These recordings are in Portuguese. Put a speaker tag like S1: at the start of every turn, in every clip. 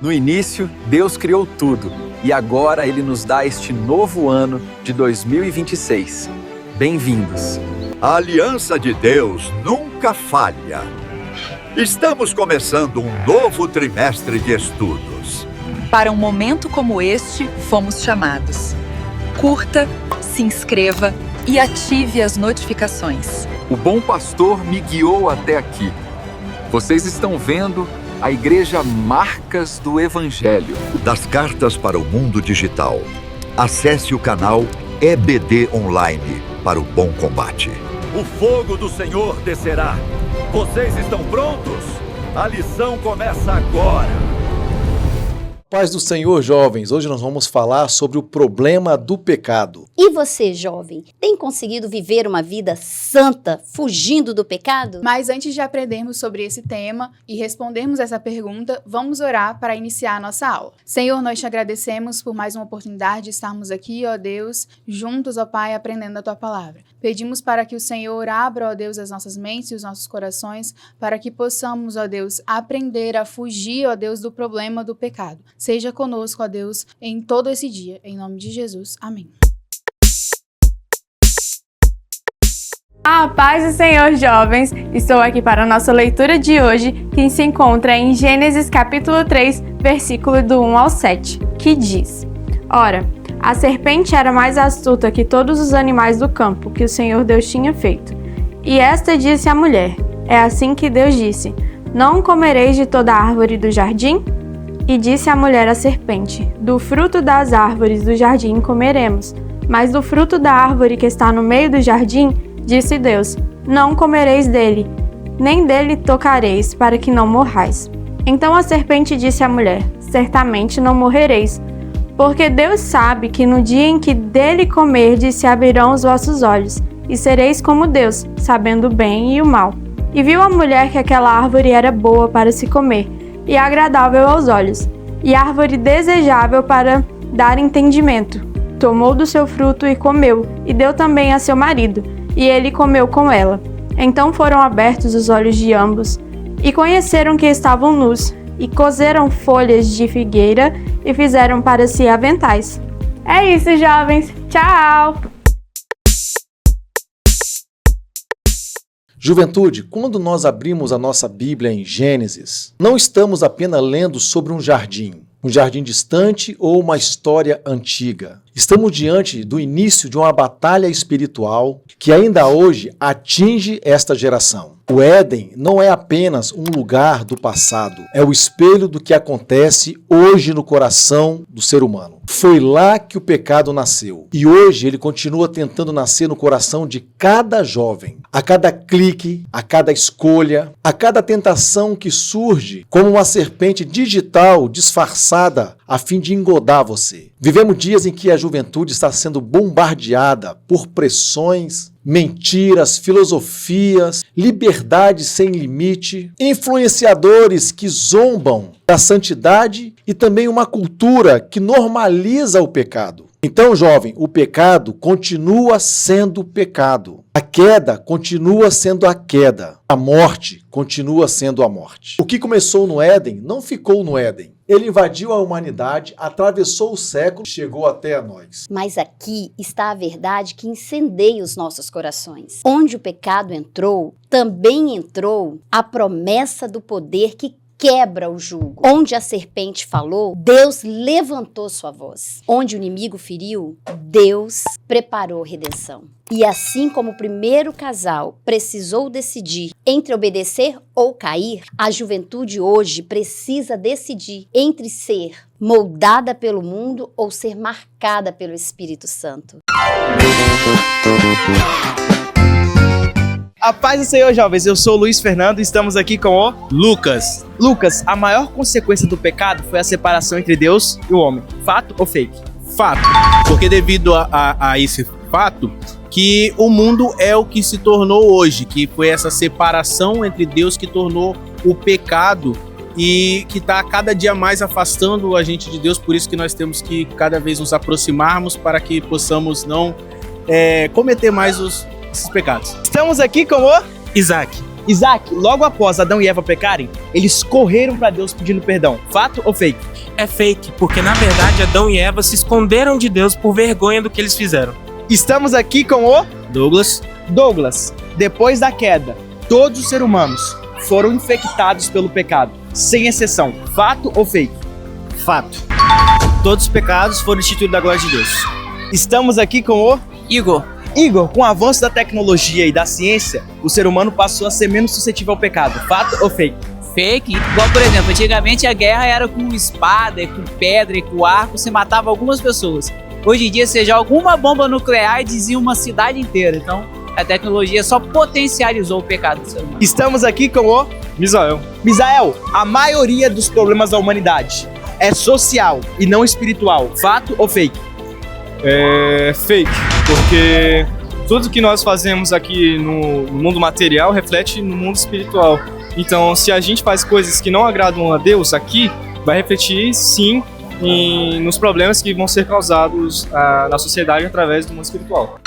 S1: No início, Deus criou tudo e agora Ele nos dá este novo ano de 2026. Bem-vindos!
S2: A aliança de Deus nunca falha. Estamos começando um novo trimestre de estudos.
S3: Para um momento como este, fomos chamados. Curta, se inscreva e ative as notificações.
S1: O bom pastor me guiou até aqui. Vocês estão vendo a Igreja Marcas do Evangelho.
S2: Das cartas para o mundo digital. Acesse o canal EBD Online para o bom combate.
S4: O fogo do Senhor descerá. Vocês estão prontos? A lição começa agora.
S5: Paz do Senhor, jovens. Hoje nós vamos falar sobre o problema do pecado.
S6: E você, jovem, tem conseguido viver uma vida santa, fugindo do pecado?
S7: Mas antes de aprendermos sobre esse tema e respondermos essa pergunta, vamos orar para iniciar a nossa aula. Senhor, nós te agradecemos por mais uma oportunidade de estarmos aqui, ó Deus, juntos, ó Pai, aprendendo a Tua Palavra. Pedimos para que o Senhor abra, ó Deus, as nossas mentes e os nossos corações, para que possamos, ó Deus, aprender a fugir, ó Deus, do problema do pecado. Seja conosco, ó Deus, em todo esse dia. Em nome de Jesus. Amém.
S8: A paz do Senhor, jovens! Estou aqui para a nossa leitura de hoje, que se encontra em Gênesis capítulo 3, versículo do 1 ao 7, que diz: Ora, a serpente era mais astuta que todos os animais do campo que o Senhor Deus tinha feito. E esta disse à mulher: É assim que Deus disse: Não comereis de toda árvore do jardim? E disse a mulher à serpente: Do fruto das árvores do jardim comeremos, mas do fruto da árvore que está no meio do jardim, disse Deus: Não comereis dele, nem dele tocareis, para que não morrais. Então a serpente disse à mulher: Certamente não morrereis, porque Deus sabe que no dia em que dele comerdes se abrirão os vossos olhos, e sereis como Deus, sabendo o bem e o mal. E viu a mulher que aquela árvore era boa para se comer, e agradável aos olhos, e árvore desejável para dar entendimento. Tomou do seu fruto e comeu, e deu também a seu marido, e ele comeu com ela. Então foram abertos os olhos de ambos, e conheceram que estavam nus, e coseram folhas de figueira, e fizeram para si aventais. É isso, jovens! Tchau!
S5: Juventude, quando nós abrimos a nossa Bíblia em Gênesis, não estamos apenas lendo sobre um jardim distante ou uma história antiga. Estamos diante do início de uma batalha espiritual que ainda hoje atinge esta geração. O Éden não é apenas um lugar do passado, é o espelho do que acontece hoje no coração do ser humano. Foi lá que o pecado nasceu e hoje ele continua tentando nascer no coração de cada jovem. A cada clique, a cada escolha, a cada tentação que surge como uma serpente digital disfarçada a fim de engodar você. Vivemos dias em que a juventude está sendo bombardeada por pressões, mentiras, filosofias, liberdade sem limite, influenciadores que zombam da santidade e também uma cultura que normaliza o pecado. Então, jovem, o pecado continua sendo pecado. A queda continua sendo a queda. A morte continua sendo a morte. O que começou no Éden não ficou no Éden. Ele invadiu a humanidade, atravessou o século e chegou até a nós.
S6: Mas aqui está a verdade que incendeia os nossos corações. Onde o pecado entrou, também entrou a promessa do poder que quebra o jugo. Onde a serpente falou, Deus levantou sua voz. Onde o inimigo feriu, Deus preparou redenção. E assim como o primeiro casal precisou decidir entre obedecer ou cair, a juventude hoje precisa decidir entre ser moldada pelo mundo ou ser marcada pelo Espírito Santo.
S9: A paz do Senhor, jovens, eu sou o Luiz Fernando e estamos aqui com o Lucas. Lucas, a maior consequência do pecado foi a separação entre Deus e o homem. Fato ou fake?
S10: Fato, porque devido a esse fato, que o mundo é o que se tornou hoje, que foi essa separação entre Deus que tornou o pecado e que está cada dia mais afastando a gente de Deus, por isso que nós temos que cada vez nos aproximarmos para que possamos não cometer mais esses pecados.
S9: Estamos aqui com o
S10: Isaac.
S9: Isaac, logo após Adão e Eva pecarem, eles correram para Deus pedindo perdão. Fato ou fake?
S11: é fake, porque na verdade Adão e Eva se esconderam de Deus por vergonha do que eles fizeram.
S9: Estamos aqui com o
S10: Douglas.
S9: Douglas. Depois da queda, todos os seres humanos foram infectados pelo pecado, sem exceção. Fato ou fake?
S10: Fato. Todos os pecados foram instituídos da glória de Deus.
S9: Estamos aqui com o
S12: Igor.
S9: Igor. Com o avanço da tecnologia e da ciência, o ser humano passou a ser menos suscetível ao pecado. Fato ou fake?
S12: Fake. Igual, por exemplo, antigamente a guerra era com espada, com pedra e com arco, você matava algumas pessoas. Hoje em dia você joga alguma bomba nuclear e dizia uma cidade inteira. Então, a tecnologia só potencializou o pecado do ser humano.
S9: Estamos aqui com o
S13: Misael.
S9: Misael. A maioria dos problemas da humanidade é social e não espiritual. Fato ou fake?
S13: É fake, porque tudo que nós fazemos aqui no mundo material reflete no mundo espiritual. Então, se a gente faz coisas que não agradam a Deus aqui, vai refletir sim nos problemas que vão ser causados na sociedade através do mundo espiritual.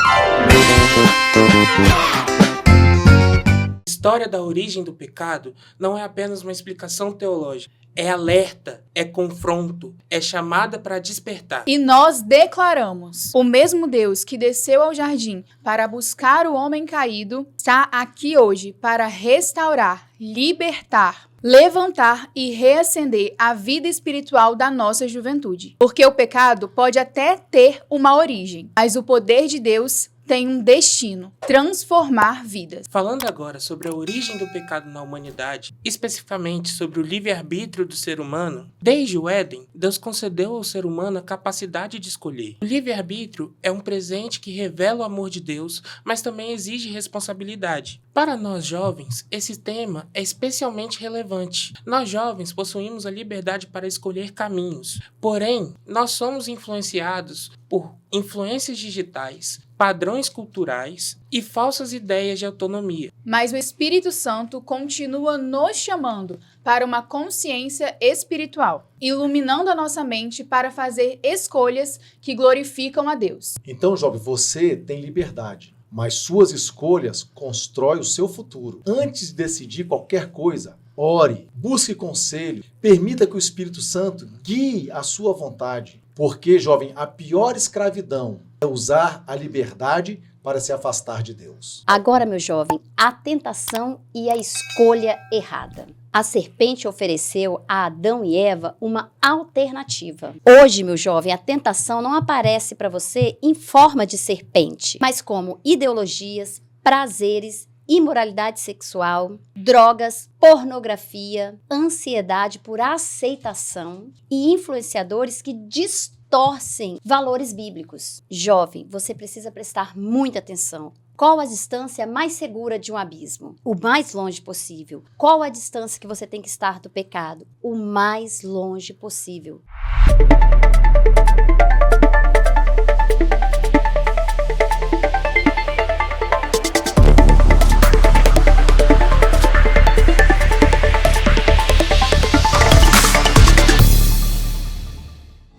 S11: A história da origem do pecado não é apenas uma explicação teológica. É alerta, é confronto, é chamada para despertar.
S7: E nós declaramos: o mesmo Deus que desceu ao jardim para buscar o homem caído está aqui hoje para restaurar, libertar, levantar e reacender a vida espiritual da nossa juventude. Porque o pecado pode até ter uma origem, mas o poder de Deus tem um destino: transformar vidas.
S11: Falando agora sobre a origem do pecado na humanidade, especificamente sobre o livre-arbítrio do ser humano, desde o Éden, Deus concedeu ao ser humano a capacidade de escolher. O livre-arbítrio é um presente que revela o amor de Deus, mas também exige responsabilidade. Para nós jovens, esse tema é especialmente relevante. Nós jovens possuímos a liberdade para escolher caminhos, porém, nós somos influenciados por influências digitais, padrões culturais e falsas ideias de autonomia.
S7: Mas o Espírito Santo continua nos chamando para uma consciência espiritual, iluminando a nossa mente para fazer escolhas que glorificam a Deus.
S5: Então, jovem, você tem liberdade, mas suas escolhas constroem o seu futuro. Antes de decidir qualquer coisa, ore, busque conselho, permita que o Espírito Santo guie a sua vontade. Porque, jovem, a pior escravidão é usar a liberdade para se afastar de Deus.
S6: Agora, meu jovem, a tentação e a escolha errada. A serpente ofereceu a Adão e Eva uma alternativa. Hoje, meu jovem, a tentação não aparece para você em forma de serpente, mas como ideologias, prazeres, imoralidade sexual, drogas, pornografia, ansiedade por aceitação e influenciadores que distorcem valores bíblicos. Jovem, você precisa prestar muita atenção. Qual a distância mais segura de um abismo? O mais longe possível. Qual a distância que você tem que estar do pecado? O mais longe possível.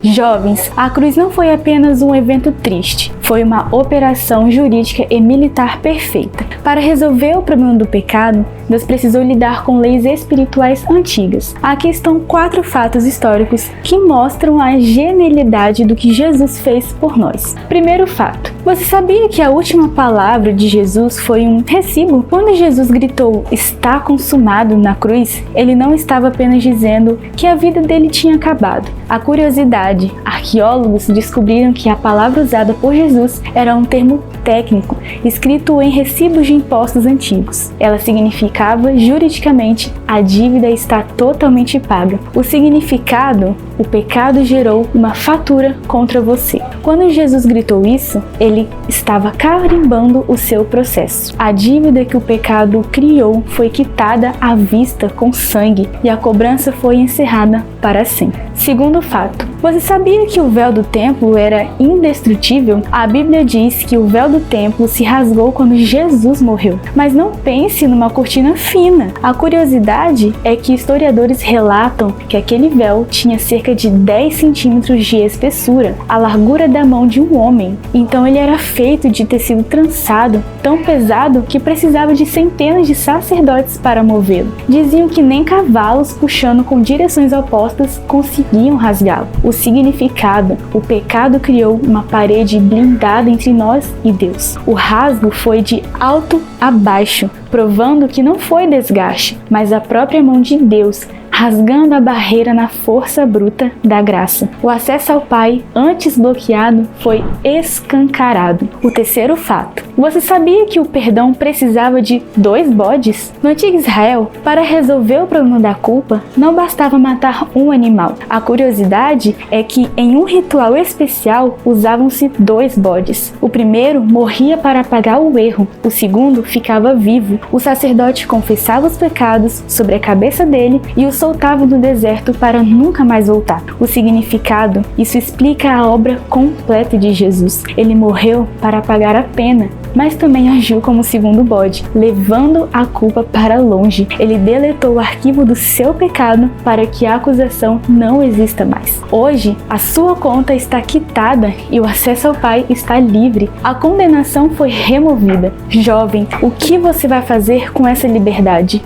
S8: Jovens, a cruz não foi apenas um evento triste, foi uma operação jurídica e militar perfeita. Para resolver o problema do pecado, Deus precisou lidar com leis espirituais antigas. Aqui estão 4 fatos históricos que mostram a genialidade do que Jesus fez por nós. Primeiro fato: você sabia que a última palavra de Jesus foi um recibo? Quando Jesus gritou "está consumado" na cruz, ele não estava apenas dizendo que a vida dele tinha acabado. A curiosidade: arqueólogos descobriram que a palavra usada por Jesus era um termo técnico, escrito em recibos de impostos antigos. Ela significava, juridicamente, a dívida está totalmente paga. O significado: o pecado gerou uma fatura contra você. Quando Jesus gritou isso, ele estava carimbando o seu processo. A dívida que o pecado criou foi quitada à vista com sangue e a cobrança foi encerrada para sempre. Segundo fato: você sabia que o véu do templo era indestrutível? A Bíblia diz que o véu do templo se rasgou quando Jesus morreu. Mas não pense numa cortina fina. A curiosidade é que historiadores relatam que aquele véu tinha cerca de 10 centímetros de espessura, a largura da mão de um homem. Então ele era feito de tecido trançado, tão pesado que precisava de centenas de sacerdotes para movê-lo. Diziam que nem cavalos puxando com direções opostas conseguiam rasgá-lo. O significado: o pecado criou uma parede blindada entre nós e Deus. O rasgo foi de alto a baixo, provando que não foi desgaste, mas a própria mão de Deus rasgando a barreira na força bruta da graça. O acesso ao Pai, antes bloqueado, foi escancarado. O terceiro fato: você sabia que o perdão precisava de 2 bodes? No antigo Israel, para resolver o problema da culpa, não bastava matar um animal. A curiosidade é que em um ritual especial usavam-se 2 bodes. O primeiro morria para apagar o erro, o segundo ficava vivo. O sacerdote confessava os pecados sobre a cabeça dele e o soltava no deserto para nunca mais voltar. O significado: isso explica a obra completa de Jesus. Ele morreu para pagar a pena, mas também agiu como segundo bode, levando a culpa para longe. Ele deletou o arquivo do seu pecado para que a acusação não exista mais. Hoje, a sua conta está quitada e o acesso ao Pai está livre. A condenação foi removida. Jovem, o que você vai fazer com essa liberdade?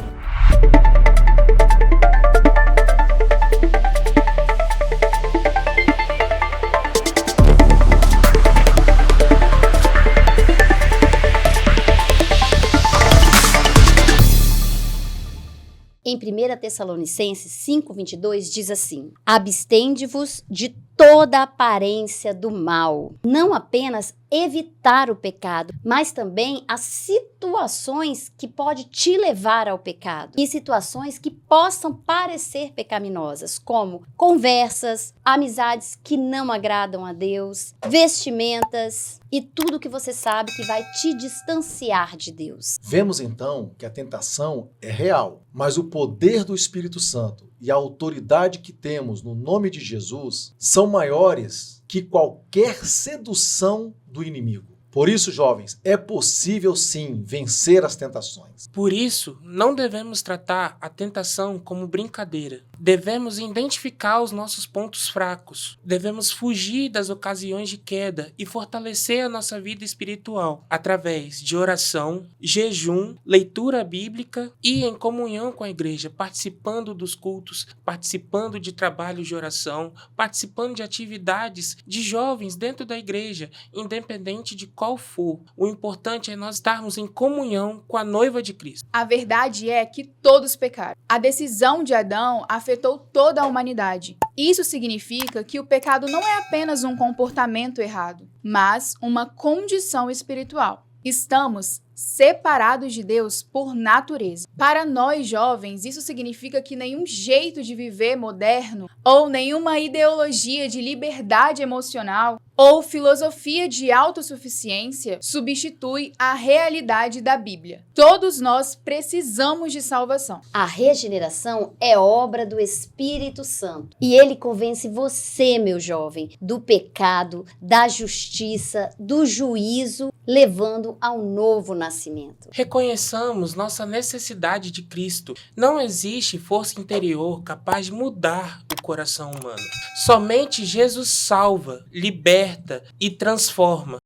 S6: Em 1 Tessalonicenses 5:22 diz assim: abstende-vos de toda aparência do mal. Não apenas evitar o pecado, mas também as situações que pode te levar ao pecado e situações que possam parecer pecaminosas, como conversas, amizades que não agradam a Deus, vestimentas e tudo que você sabe que vai te distanciar de Deus.
S5: Vemos então que a tentação é real, mas o poder do Espírito Santo e a autoridade que temos no nome de Jesus são maiores que qualquer sedução do inimigo. Por isso, jovens, é possível sim vencer as tentações.
S11: Por isso, não devemos tratar a tentação como brincadeira. Devemos identificar os nossos pontos fracos. Devemos fugir das ocasiões de queda e fortalecer a nossa vida espiritual através de oração, jejum, leitura bíblica e em comunhão com a igreja, participando dos cultos, participando de trabalhos de oração, participando de atividades de jovens dentro da igreja, independente de qual for. O importante é nós estarmos em comunhão com a noiva de Cristo.
S7: A verdade é que todos pecaram. A decisão de Adão afetou toda a humanidade. Isso significa que o pecado não é apenas um comportamento errado, mas uma condição espiritual. Estamos separados de Deus por natureza. Para nós jovens, isso significa que nenhum jeito de viver moderno ou nenhuma ideologia de liberdade emocional ou filosofia de autossuficiência substitui a realidade da Bíblia. Todos nós precisamos de salvação.
S6: A regeneração é obra do Espírito Santo e ele convence você, meu jovem, do pecado, da justiça, do juízo, levando ao novo nascimento.
S11: Reconheçamos nossa necessidade de Cristo. Não existe força interior capaz de mudar o coração humano. Somente Jesus salva, liberta e transforma.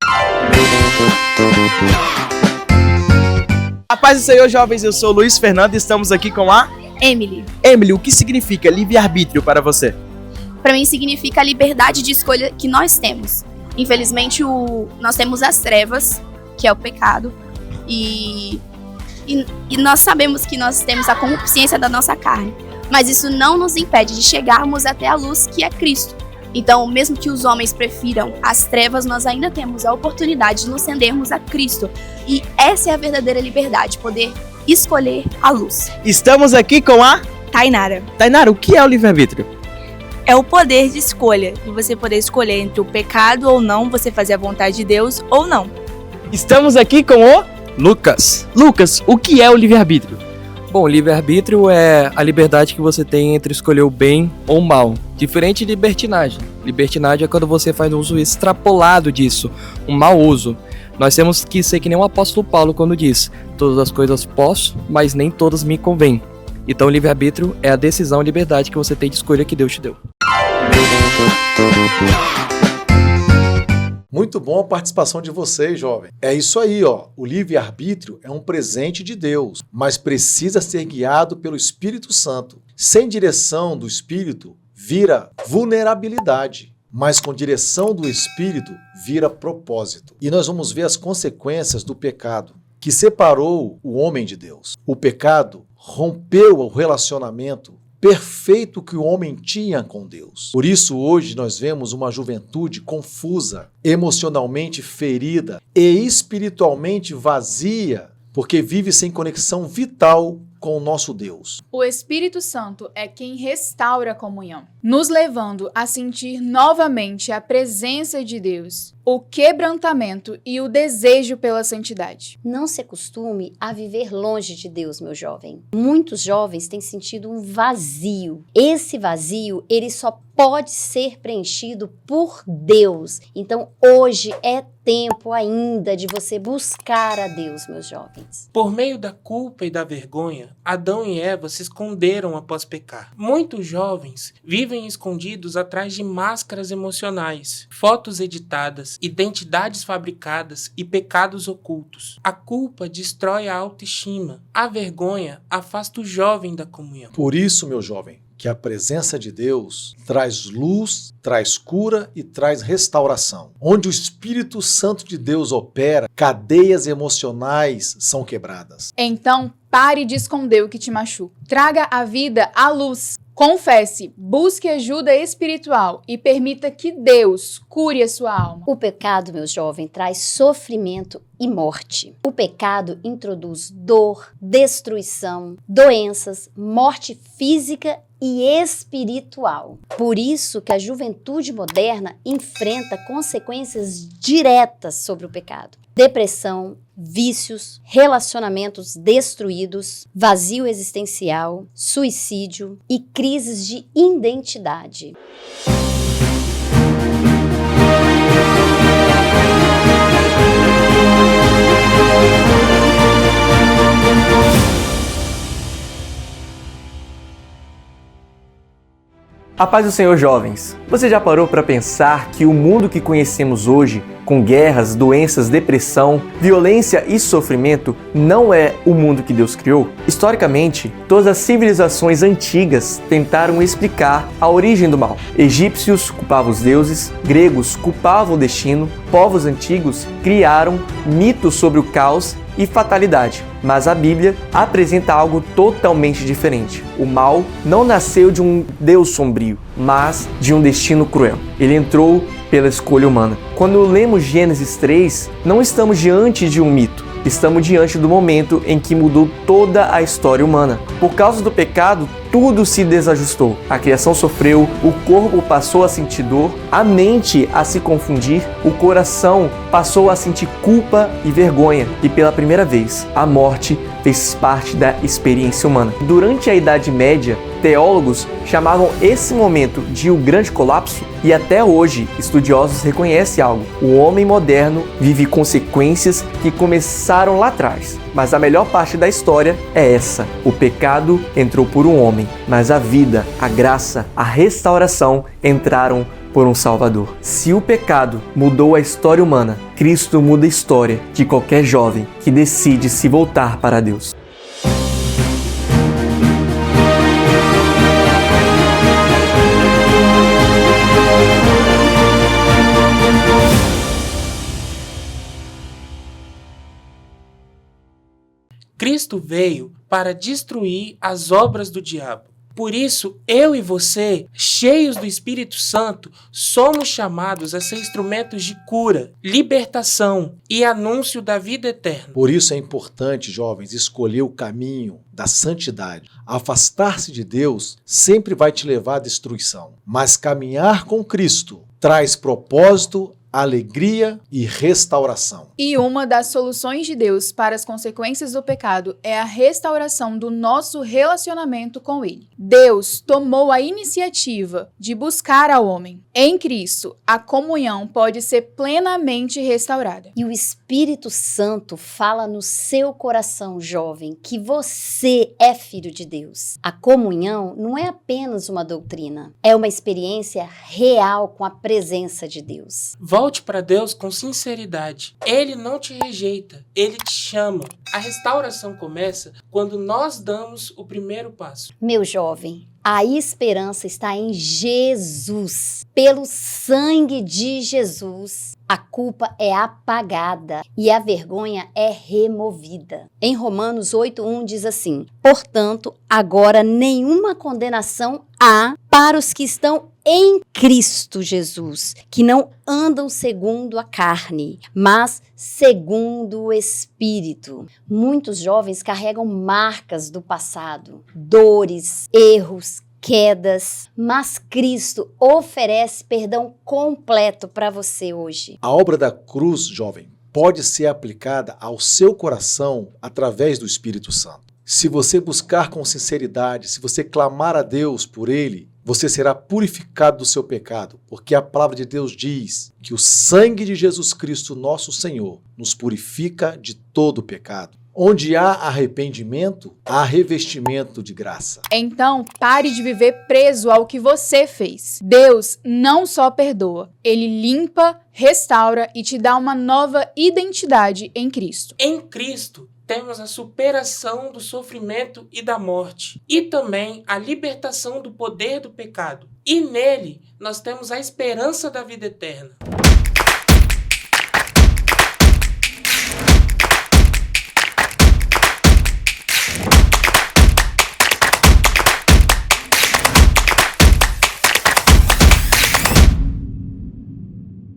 S9: A paz do Senhor, jovens, eu sou o Luiz Fernando e estamos aqui com a
S14: Emily.
S9: Emily, o que significa livre-arbítrio para você?
S14: Para mim significa a liberdade de escolha que nós temos. Infelizmente, nós temos as trevas, que é o pecado, e nós sabemos que nós temos a consciência da nossa carne, mas isso não nos impede de chegarmos até a luz, que é Cristo. Então, mesmo que os homens prefiram as trevas, nós ainda temos a oportunidade de nos rendermos a Cristo. E essa é a verdadeira liberdade, poder escolher a luz.
S9: Estamos aqui com a
S14: Tainara.
S9: Tainara, o que é o livre-arbítrio?
S15: É o poder de escolha, de você poder escolher entre o pecado ou não, você fazer a vontade de Deus ou não.
S9: Estamos aqui com o
S16: Lucas.
S9: Lucas, o que é o livre-arbítrio?
S16: Bom, o livre-arbítrio é a liberdade que você tem entre escolher o bem ou o mal. Diferente de libertinagem. Libertinagem é quando você faz um uso extrapolado disso, um mau uso. Nós temos que ser que nem o apóstolo Paulo quando diz: todas as coisas posso, mas nem todas me convêm. Então o livre-arbítrio é a decisão e liberdade que você tem de escolha que Deus te deu.
S5: Muito bom a participação de vocês, jovem. É isso aí, ó. O livre-arbítrio é um presente de Deus, mas precisa ser guiado pelo Espírito Santo. Sem direção do Espírito, vira vulnerabilidade, mas com direção do Espírito, vira propósito. E nós vamos ver as consequências do pecado, que separou o homem de Deus. O pecado rompeu o relacionamento perfeito que o homem tinha com Deus. Por isso, hoje, nós vemos uma juventude confusa, emocionalmente ferida e espiritualmente vazia, porque vive sem conexão vital com o nosso Deus.
S7: O Espírito Santo é quem restaura a comunhão, nos levando a sentir novamente a presença de Deus, o quebrantamento e o desejo pela santidade.
S6: Não se acostume a viver longe de Deus, meu jovem. Muitos jovens têm sentido um vazio. Esse vazio, ele só pode ser preenchido por Deus. Então, hoje é tempo ainda de você buscar a Deus, meus jovens.
S11: Por meio da culpa e da vergonha, Adão e Eva se esconderam após pecar. Muitos jovens vivem escondidos atrás de máscaras emocionais, fotos editadas, identidades fabricadas e pecados ocultos. A culpa destrói a autoestima. A vergonha afasta o jovem da comunhão.
S5: Por isso, meu jovem, que a presença de Deus traz luz, traz cura e traz restauração. Onde o Espírito Santo de Deus opera, cadeias emocionais são quebradas.
S7: Então, pare de esconder o que te machuca. Traga a vida à luz. Confesse, busque ajuda espiritual e permita que Deus cure a sua alma.
S6: O pecado, meu jovem, traz sofrimento e morte. O pecado introduz dor, destruição, doenças, morte física e espiritual. Por isso que a juventude moderna enfrenta consequências diretas sobre o pecado. Depressão, vícios, relacionamentos destruídos, vazio existencial, suicídio e crises de identidade.
S17: A paz do Senhor, jovens. Você já parou para pensar que o mundo que conhecemos hoje, com guerras, doenças, depressão, violência e sofrimento, não é o mundo que Deus criou? Historicamente, todas as civilizações antigas tentaram explicar a origem do mal. Egípcios culpavam os deuses, gregos culpavam o destino, povos antigos criaram mitos sobre o caos e fatalidade. Mas a Bíblia apresenta algo totalmente diferente. O mal não nasceu de um Deus sombrio, mas de um destino cruel. Ele entrou pela escolha humana. Quando lemos Gênesis 3, não estamos diante de um mito. Estamos diante do momento em que mudou toda a história humana. Por causa do pecado, tudo se desajustou. A criação sofreu, o corpo passou a sentir dor, a mente a se confundir, o coração passou a sentir culpa e vergonha. E pela primeira vez, a morte fez parte da experiência humana. Durante a Idade Média, teólogos chamavam esse momento de o Grande Colapso e até hoje estudiosos reconhecem algo. O homem moderno vive consequências que começaram lá atrás. Mas a melhor parte da história é essa. O pecado entrou por um homem, mas a vida, a graça, a restauração entraram por um Salvador. Se o pecado mudou a história humana, Cristo muda a história de qualquer jovem que decide se voltar para Deus.
S11: Cristo veio para destruir as obras do diabo. Por isso, eu e você, cheios do Espírito Santo, somos chamados a ser instrumentos de cura, libertação e anúncio da vida eterna.
S5: Por isso é importante, jovens, escolher o caminho da santidade. Afastar-se de Deus sempre vai te levar à destruição, mas caminhar com Cristo traz propósito, alegria e restauração.
S7: E uma das soluções de Deus para as consequências do pecado é a restauração do nosso relacionamento com Ele. Deus tomou a iniciativa de buscar ao homem. Em Cristo, a comunhão pode ser plenamente restaurada.
S6: E o Espírito Santo fala no seu coração, jovem, que você é filho de Deus. A comunhão não é apenas uma doutrina, é uma experiência real com a presença de Deus.
S11: Volte para Deus com sinceridade. Ele não te rejeita, Ele te chama. A restauração começa quando nós damos o primeiro passo.
S6: Meu jovem, a esperança está em Jesus. Pelo sangue de Jesus, a culpa é apagada e a vergonha é removida. Em Romanos 8:1 diz assim: portanto, agora nenhuma condenação há para os que estão em Cristo Jesus, que não andam segundo a carne, mas segundo o Espírito. Muitos jovens carregam marcas do passado, dores, erros, quedas, mas Cristo oferece perdão completo para você hoje.
S5: A obra da cruz, jovem, pode ser aplicada ao seu coração através do Espírito Santo. Se você buscar com sinceridade, se você clamar a Deus por Ele, você será purificado do seu pecado, porque a palavra de Deus diz que o sangue de Jesus Cristo, nosso Senhor, nos purifica de todo o pecado. Onde há arrependimento, há revestimento de graça.
S7: Então, pare de viver preso ao que você fez. Deus não só perdoa, Ele limpa, restaura e te dá uma nova identidade em Cristo.
S11: Em Cristo, temos a superação do sofrimento e da morte, e também a libertação do poder do pecado. E nele, nós temos a esperança da vida eterna.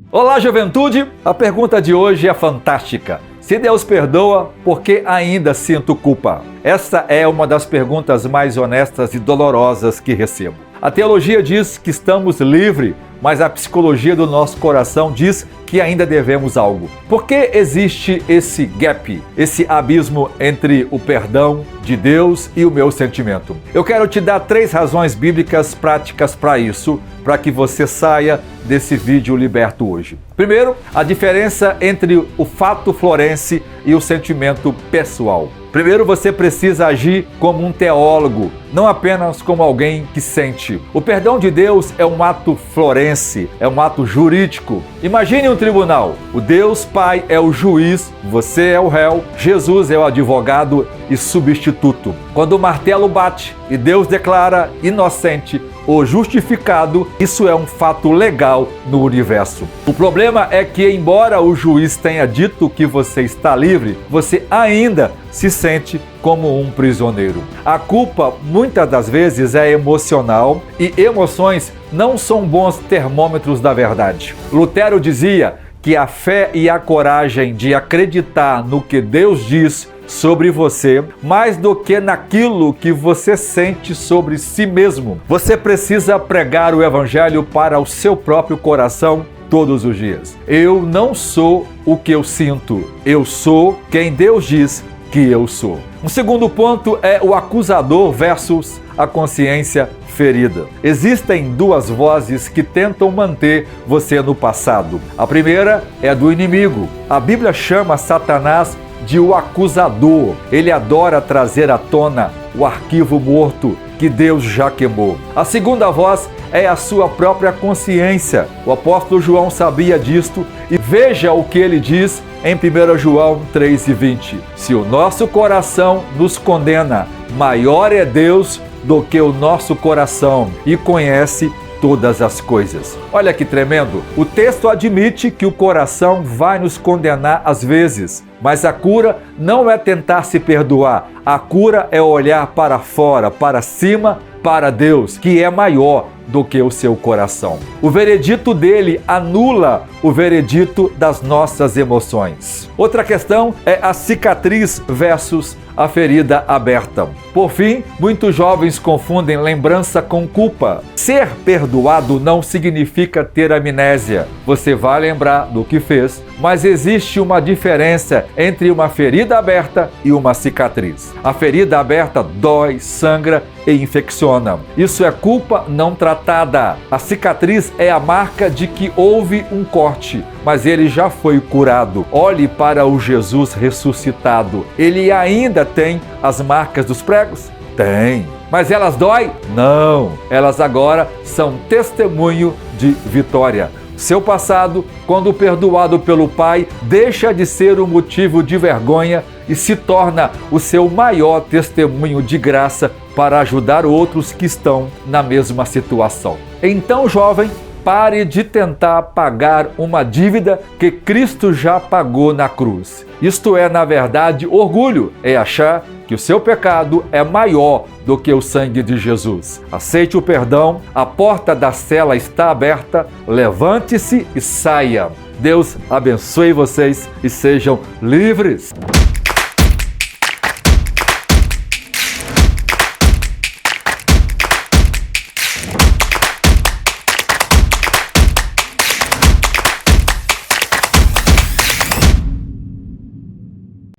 S2: Olá, juventude! A pergunta de hoje é fantástica. Se Deus perdoa, por que ainda sinto culpa? Essa é uma das perguntas mais honestas e dolorosas que recebo. A teologia diz que estamos livres, mas a psicologia do nosso coração diz que ainda devemos algo. Por que existe esse gap, esse abismo entre o perdão de Deus e o meu sentimento? Eu quero te dar 3 razões bíblicas práticas para isso, para que você saia desse vídeo liberto hoje. Primeiro, a diferença entre o fato florense e o sentimento pessoal. Primeiro, você precisa agir como um teólogo, não apenas como alguém que sente. O perdão de Deus é um ato florense, é um ato jurídico. Imagine um tribunal. O Deus Pai é o juiz, você é o réu, Jesus é o advogado e substituto. Quando o martelo bate e Deus declara inocente ou justificado, isso é um fato legal no universo. O problema é que, embora o juiz tenha dito que você está livre, você ainda se sente como um prisioneiro. A culpa, muitas das vezes, é emocional e emoções não são bons termômetros da verdade. Lutero dizia que a fé e a coragem de acreditar no que Deus diz sobre você, mais do que naquilo que você sente sobre si mesmo. Você precisa pregar o evangelho para o seu próprio coração todos os dias. Eu não sou o que eu sinto, eu sou quem Deus diz que eu sou. Um segundo ponto é o acusador versus a consciência ferida. Existem 2 vozes que tentam manter você no passado. A primeira é do inimigo. A Bíblia chama Satanás de o acusador. Ele adora trazer à tona o arquivo morto que Deus já queimou. A segunda voz é a sua própria consciência. O apóstolo João sabia disto e veja o que ele diz em 1 João 3:20. Se o nosso coração nos condena, maior é Deus do que o nosso coração e conhece todas as coisas. Olha que tremendo! O texto admite que o coração vai nos condenar às vezes, mas a cura não é tentar se perdoar. A cura é olhar para fora, para cima, para Deus, que é maior do que o seu coração. O veredito dele anula o veredito das nossas emoções. Outra questão é a cicatriz versus a ferida aberta. Por fim, muitos jovens confundem lembrança com culpa. Ser perdoado não significa ter amnésia. Você vai lembrar do que fez, mas existe uma diferença entre uma ferida aberta e uma cicatriz. A ferida aberta dói, sangra e infecciona. Isso é culpa não tratada. A cicatriz é a marca de que houve um corte, mas ele já foi curado. Olhe para o Jesus ressuscitado. Ele ainda tem as marcas dos pregos? Tem. Mas elas doem? Não. Elas agora são testemunho de vitória. Seu passado, quando perdoado pelo Pai, deixa de ser um motivo de vergonha e se torna o seu maior testemunho de graça para ajudar outros que estão na mesma situação. Então, jovem, pare de tentar pagar uma dívida que Cristo já pagou na cruz. Isto é, na verdade, orgulho, é achar que o seu pecado é maior do que o sangue de Jesus. Aceite o perdão, a porta da cela está aberta, levante-se e saia. Deus abençoe vocês e sejam livres.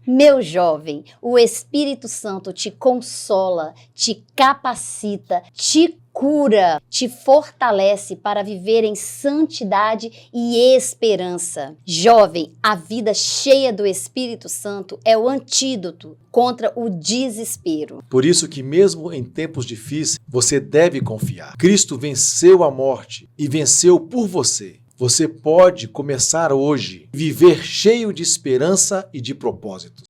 S6: Meu jovem, o Espírito Santo te consola, te capacita, te cura, te fortalece para viver em santidade e esperança. Jovem, a vida cheia do Espírito Santo é o antídoto contra o desespero.
S5: Por isso que mesmo em tempos difíceis, você deve confiar. Cristo venceu a morte e venceu por você. Você pode começar hoje, viver cheio de esperança e de propósitos.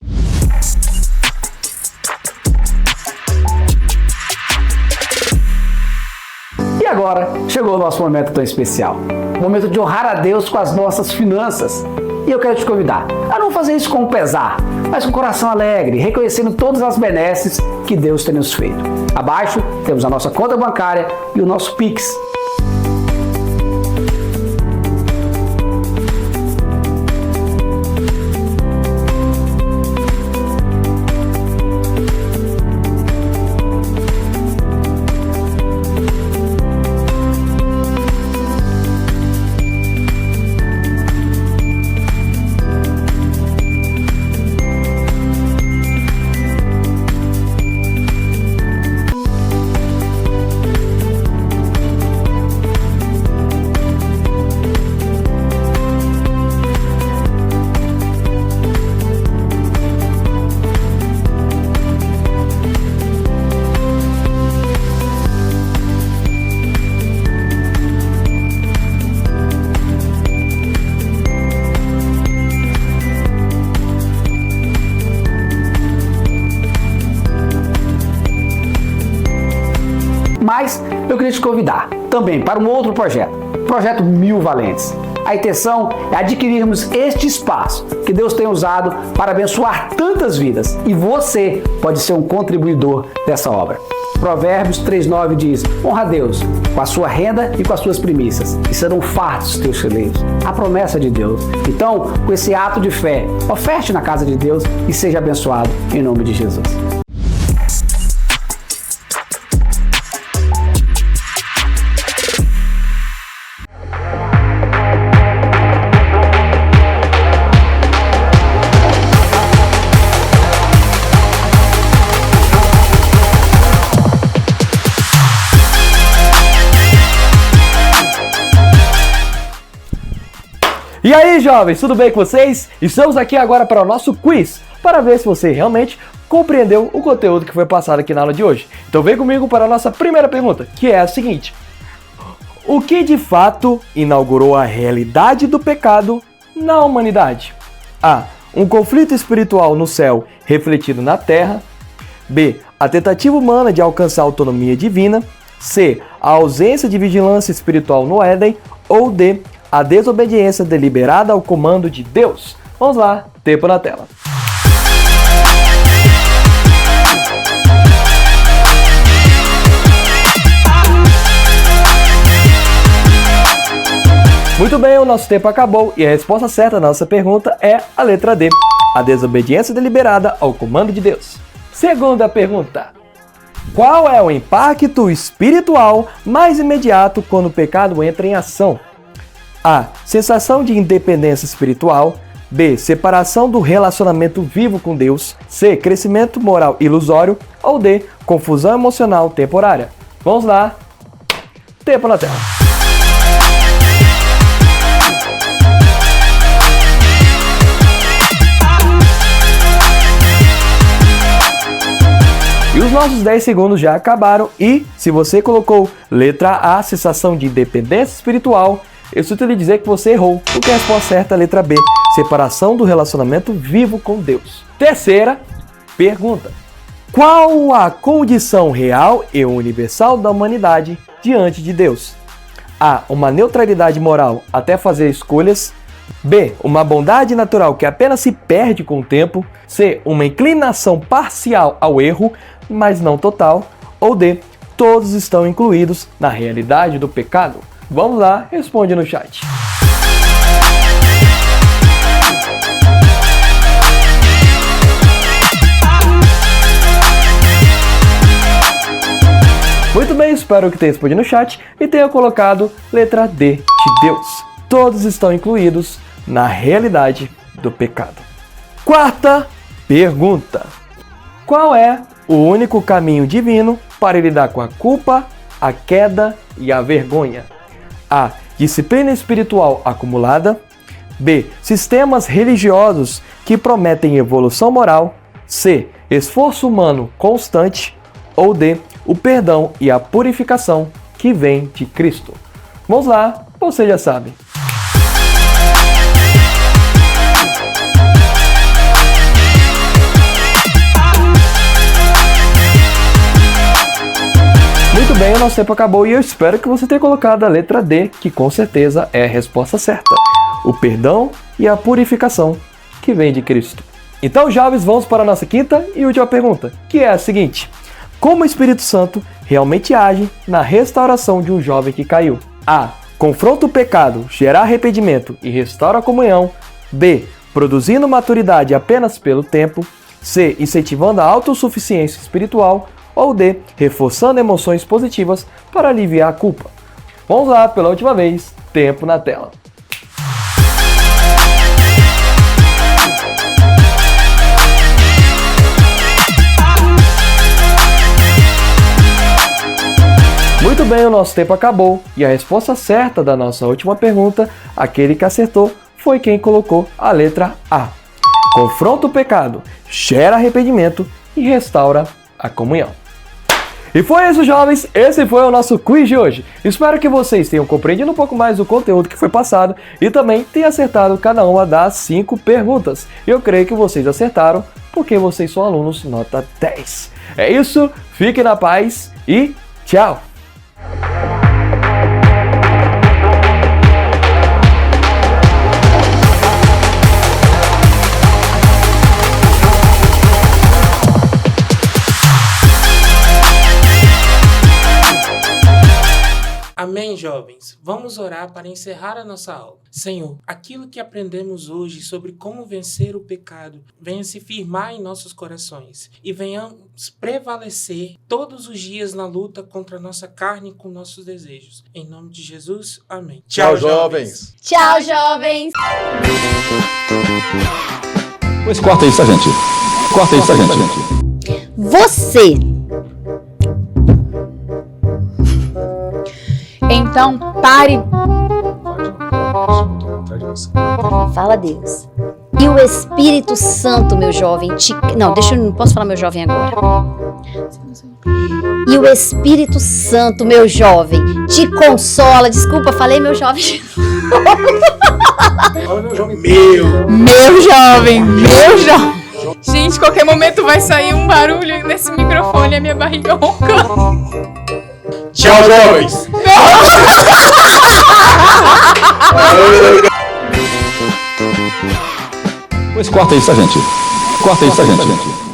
S18: E agora, chegou o nosso momento tão especial. O momento de honrar a Deus com as nossas finanças. E eu quero te convidar a não fazer isso com pesar, mas com coração alegre, reconhecendo todas as benesses que Deus tem nos feito. Abaixo temos a nossa conta bancária e o nosso Pix. Mas eu queria te convidar também para um outro projeto, o Projeto 1000 Valentes. A intenção é adquirirmos este espaço que Deus tem usado para abençoar tantas vidas e você pode ser um contribuidor dessa obra. Provérbios 3,9 diz: honra a Deus com a sua renda e com as suas primícias, e serão fartos os teus celeiros. A promessa de Deus. Então, com esse ato de fé, oferte na casa de Deus e seja abençoado em nome de Jesus.
S17: E aí, jovens, tudo bem com vocês? Estamos aqui agora para o nosso quiz, para ver se você realmente compreendeu o conteúdo que foi passado aqui na aula de hoje. Então vem comigo para a nossa primeira pergunta, que é a seguinte: o que de fato inaugurou a realidade do pecado na humanidade? A. Um conflito espiritual no céu refletido na terra. B. A tentativa humana de alcançar a autonomia divina. C. A ausência de vigilância espiritual no Éden. Ou D. A desobediência deliberada ao comando de Deus. Vamos lá, tempo na tela. Muito bem, o nosso tempo acabou e a resposta certa da nossa pergunta é a letra D. A desobediência deliberada ao comando de Deus. Segunda pergunta. Qual é o impacto espiritual mais imediato quando o pecado entra em ação? A. Sensação de independência espiritual. B. Separação do relacionamento vivo com Deus. C. Crescimento moral ilusório. Ou D. Confusão emocional temporária. Vamos lá. Tempo na tela. E os nossos 10 segundos já acabaram e, se você colocou letra A, sensação de independência espiritual, eu sinto lhe dizer que você errou, porque a resposta certa é a letra B, separação do relacionamento vivo com Deus. Terceira pergunta. Qual a condição real e universal da humanidade diante de Deus? A. Uma neutralidade moral até fazer escolhas. B. Uma bondade natural que apenas se perde com o tempo. C. Uma inclinação parcial ao erro, mas não total. Ou D. Todos estão incluídos na realidade do pecado. Vamos lá, responde no chat. Muito bem, espero que tenha respondido no chat e tenha colocado letra D de Deus. Todos estão incluídos na realidade do pecado. Quarta pergunta. Qual é o único caminho divino para lidar com a culpa, a queda e a vergonha? A. Disciplina espiritual acumulada. B. Sistemas religiosos que prometem evolução moral. C. Esforço humano constante. Ou D. O perdão e a purificação que vem de Cristo. Vamos lá, você já sabe. Muito bem, o nosso tempo acabou e eu espero que você tenha colocado a letra D, que com certeza é a resposta certa. O perdão e a purificação que vem de Cristo. Então, jovens, vamos para a nossa quinta e última pergunta, que é a seguinte. Como o Espírito Santo realmente age na restauração de um jovem que caiu? A. Confronta o pecado, gera arrependimento e restaura a comunhão. B. Produzindo maturidade apenas pelo tempo. C. Incentivando a autossuficiência espiritual. Ou D. Reforçando emoções positivas para aliviar a culpa. Vamos lá, pela última vez, tempo na tela. Muito bem, o nosso tempo acabou e a resposta certa da nossa última pergunta, aquele que acertou, foi quem colocou a letra A. Confronta o pecado, gera arrependimento e restaura a comunhão. E foi isso, jovens, esse foi o nosso quiz de hoje. Espero que vocês tenham compreendido um pouco mais do conteúdo que foi passado e também tenham acertado cada uma das 5 perguntas. Eu creio que vocês acertaram porque vocês são alunos nota 10. É isso, fiquem na paz e tchau!
S11: Amém, jovens? Vamos orar para encerrar a nossa aula. Senhor, aquilo que aprendemos hoje sobre como vencer o pecado, venha se firmar em nossos corações e venhamos prevalecer todos os dias na luta contra a nossa carne e com nossos desejos. Em nome de Jesus, amém.
S5: Tchau, jovens!
S6: Tchau, jovens!
S4: Pois corta isso, gente. Corta isso, gente.
S6: Você!
S7: Então, pare.
S6: Fala, Deus. E o Espírito Santo, meu jovem, te... Não, não posso falar meu jovem agora. E o Espírito Santo, meu jovem, te consola. Desculpa, falei meu jovem.
S5: Fala, meu jovem.
S7: Meu jovem. Gente, qualquer momento vai sair um barulho nesse microfone e a minha barriga ronca.
S5: Tchau, jovens!
S4: Pois corta isso, gente. Corta isso, gente.